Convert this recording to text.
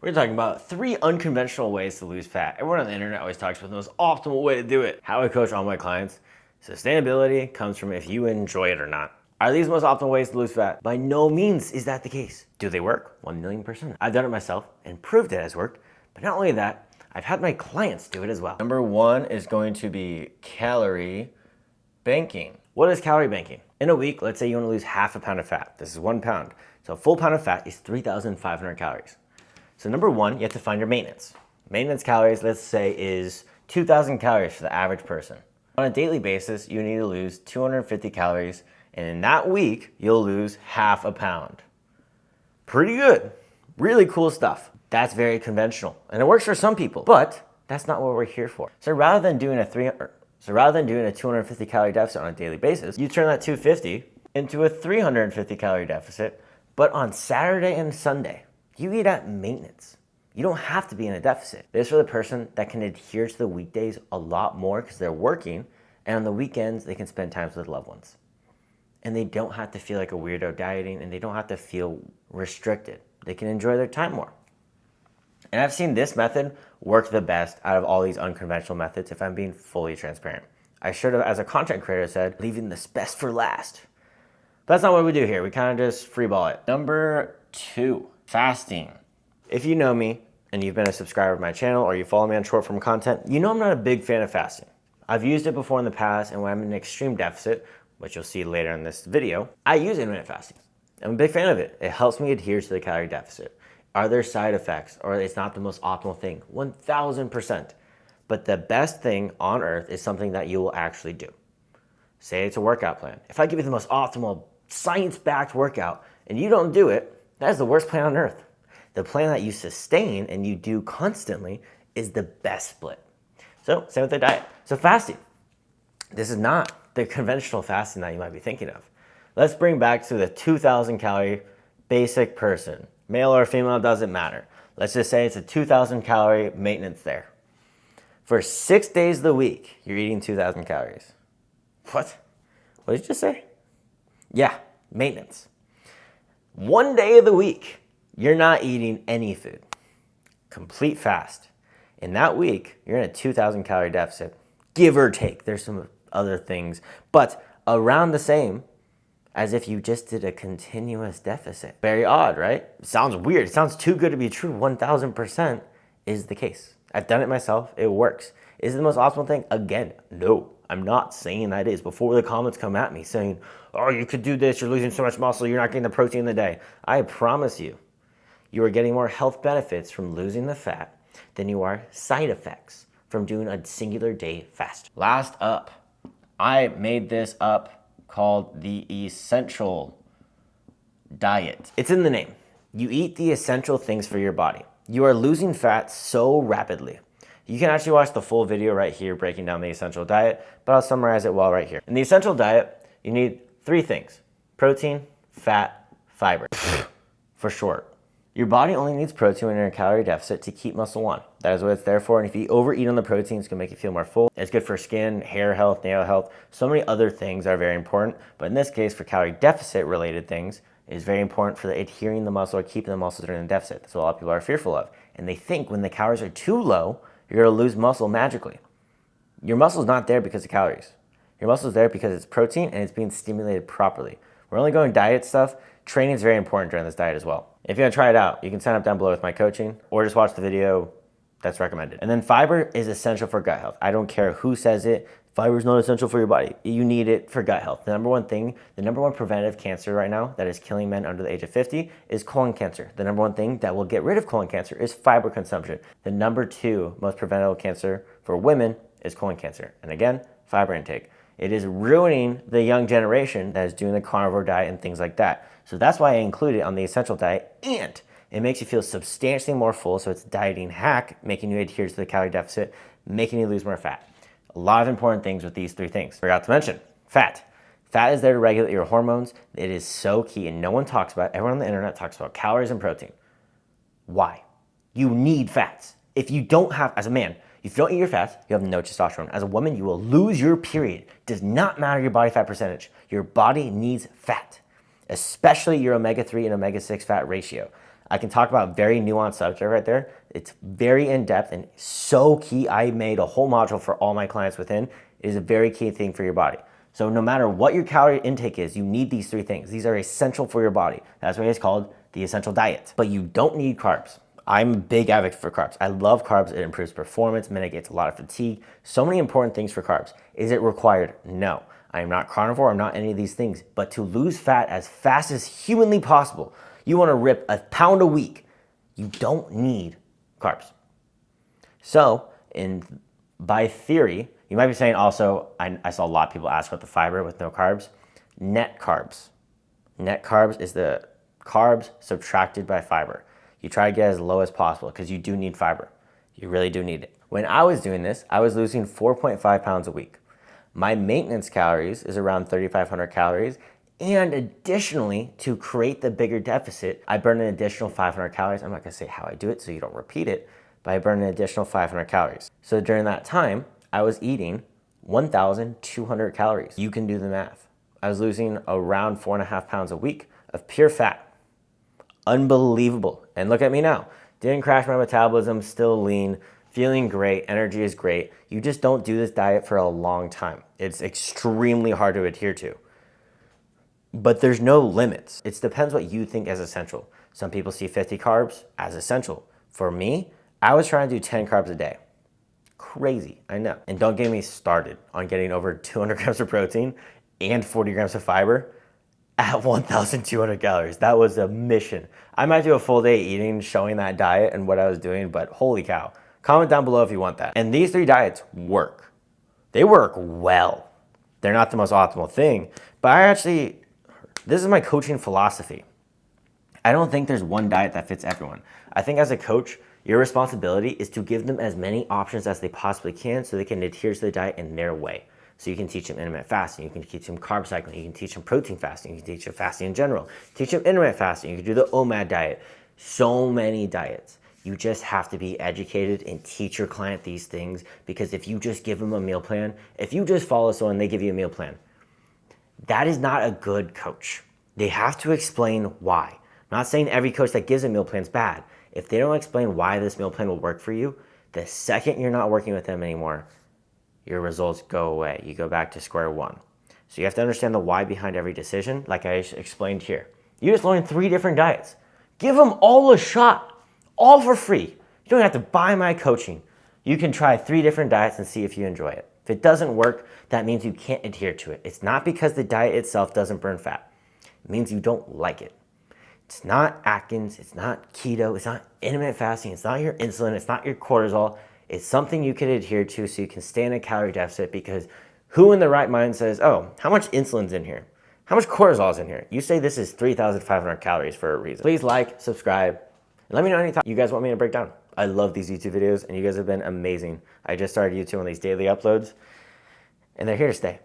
We're talking about 3 unconventional ways to lose fat. Everyone on the internet always talks about the most optimal way to do it. How I coach all my clients, sustainability comes from if you enjoy it or not. Are these the most optimal ways to lose fat? By no means is that the case. Do they work? 1,000,000%. I've done it myself and proved it has worked. But not only that, I've had my clients do it as well. Number 1 is going to be calorie banking. What is calorie banking? In a week, let's say you want to lose half a pound of fat. This is 1 pound. So a full pound of fat is 3,500 calories. So number 1, you have to find your maintenance. Maintenance calories, let's say, is 2,000 calories for the average person. On a daily basis, you need to lose 250 calories, and in that week, you'll lose half a pound. Pretty good. Really cool stuff. That's very conventional, and it works for some people, but that's not what we're here for. So rather than doing a 250 calorie deficit on a daily basis, you turn that 250 into a 350 calorie deficit, but on Saturday and Sunday, you eat at maintenance. You don't have to be in a deficit. This is for the person that can adhere to the weekdays a lot more because they're working, and on the weekends, they can spend time with loved ones. And they don't have to feel like a weirdo dieting, and they don't have to feel restricted. They can enjoy their time more. And I've seen this method work the best out of all these unconventional methods if I'm being fully transparent. I should have, as a content creator, said, leaving this best for last. But that's not what we do here. We kind of just freeball it. Number 2, fasting. If you know me and you've been a subscriber to my channel or you follow me on short form content, you know I'm not a big fan of fasting. I've used it before in the past, and when I'm in an extreme deficit, which you'll see later in this video, I use intermittent fasting. I'm a big fan of it. It helps me adhere to the calorie deficit. Are there side effects or it's not the most optimal thing? 1,000%. But the best thing on earth is something that you will actually do. Say it's a workout plan. If I give you the most optimal science-backed workout and you don't do it, that is the worst plan on earth. The plan that you sustain and you do constantly is the best split. So same with the diet. So fasting. This is not the conventional fasting that you might be thinking of. Let's bring back to the 2,000 calorie basic person. Male or female, doesn't matter. Let's just say it's a 2,000 calorie maintenance there. For 6 days of the week, you're eating 2,000 calories. What? What did you just say? Yeah, maintenance. 1 day of the week, you're not eating any food. Complete fast. In that week, you're in a 2,000 calorie deficit, give or take. There's some other things, but around the same as if you just did a continuous deficit. Very odd, right? It sounds weird. It sounds too good to be true. 1,000% is the case. I've done it myself. It works. Is it the most optimal thing? Again, no. I'm not saying that is. Before the comments come at me saying, oh, you could do this, you're losing so much muscle, you're not getting the protein in the day. I promise you, you are getting more health benefits from losing the fat than you are side effects from doing a singular day fast. Last up, I made this up called the essential diet. It's in the name. You eat the essential things for your body. You are losing fat so rapidly. You can actually watch the full video right here breaking down the essential diet, but I'll summarize it well right here. In the essential diet, you need 3 things: protein, fat, fiber. For short. Your body only needs protein when you're in a calorie deficit to keep muscle on. That is what it's there for. And if you overeat on the protein, it's gonna make you feel more full. It's good for skin, hair health, nail health. So many other things are very important. But in this case, for calorie deficit related things, it's very important for the adhering the muscle or keeping the muscle during the deficit. That's what a lot of people are fearful of. And they think when the calories are too low, you're gonna lose muscle magically. Your muscle's not there because of calories. Your muscle's there because it's protein and it's being stimulated properly. We're only going diet stuff. Training is very important during this diet as well. If you want to try it out, you can sign up down below with my coaching or just watch the video. That's recommended. And then fiber is essential for gut health. I don't care who says it. Fiber is not essential for your body. You need it for gut health. The number one preventative cancer right now that is killing men under the age of 50 is colon cancer. The number one thing that will get rid of colon cancer is fiber consumption. The number 2 most preventable cancer for women is colon cancer. And again, fiber intake. It is ruining the young generation that is doing the carnivore diet and things like that. So that's why I include it on the essential diet, and it makes you feel substantially more full. So it's a dieting hack, making you adhere to the calorie deficit, making you lose more fat. A lot of important things with these 3 things. Forgot to mention, fat. Fat is there to regulate your hormones. It is so key, and no one talks about it. Everyone on the internet talks about calories and protein. Why? You need fats. If you don't have, as a man, if you don't eat your fats, you have no testosterone. As a woman, you will lose your period. Does not matter your body fat percentage. Your body needs fat, especially your omega-3 and omega-6 fat ratio. I can talk about very nuanced subject right there. It's very in-depth and so key. I made a whole module for all my clients within. It is a very key thing for your body. So no matter what your calorie intake is, you need these 3 things. These are essential for your body. That's why it's called the essential diet. But you don't need carbs. I'm a big advocate for carbs. I love carbs. It improves performance, mitigates a lot of fatigue. So many important things for carbs. Is it required? No. I am not carnivore. I'm not any of these things. But to lose fat as fast as humanly possible, you want to rip a pound a week. You don't need carbs. So by theory, you might be saying also, I saw a lot of people ask about the fiber with no carbs. Net carbs. Net carbs is the carbs subtracted by fiber. You try to get as low as possible because you do need fiber. You really do need it. When I was doing this, I was losing 4.5 pounds a week. My maintenance calories is around 3,500 calories. And additionally, to create the bigger deficit, I burn an additional 500 calories. I'm not gonna say how I do it so you don't repeat it, but I burn an additional 500 calories. So during that time, I was eating 1,200 calories. You can do the math. I was losing around 4.5 pounds a week of pure fat. Unbelievable. And look at me now. Didn't crash my metabolism, still lean, feeling great, energy is great. You just don't do this diet for a long time. It's extremely hard to adhere to. But there's no limits. It depends what you think is essential. Some people see 50 carbs as essential. For me, I was trying to do 10 carbs a day. Crazy, I know. And don't get me started on getting over 200 grams of protein and 40 grams of fiber at 1,200 calories. That was a mission. I might do a full day eating, showing that diet and what I was doing, but holy cow. Comment down below if you want that. And these 3 diets work. They work well. They're not the most optimal thing, but this is my coaching philosophy. I don't think there's one diet that fits everyone. I think as a coach, your responsibility is to give them as many options as they possibly can so they can adhere to the diet in their way. So you can teach them intermittent fasting, you can teach them carb cycling, you can teach them protein fasting, you can teach them fasting in general, teach them intermittent fasting, you can do the OMAD diet. So many diets. You just have to be educated and teach your client these things, because if you just give them a meal plan, if you just follow someone, they give you a meal plan, that is not a good coach. They have to explain why. I'm not saying every coach that gives a meal plan is bad. If they don't explain why this meal plan will work for you, the second you're not working with them anymore, your results go away. You go back to square one. So you have to understand the why behind every decision, like I explained here. You just learned 3 different diets. Give them all a shot, all for free. You don't have to buy my coaching. You can try 3 different diets and see if you enjoy it. If it doesn't work, that means you can't adhere to it. It's not because the diet itself doesn't burn fat. It means you don't like it. It's not Atkins, it's not keto, it's not intermittent fasting, it's not your insulin, it's not your cortisol. It's something you can adhere to so you can stay in a calorie deficit, because who in the right mind says, oh, how much insulin's in here? How much cortisol is in here? You say this is 3,500 calories for a reason. Please like, subscribe, and let me know anytime you guys want me to break down. I love these YouTube videos and you guys have been amazing. I just started YouTube on these daily uploads and they're here to stay.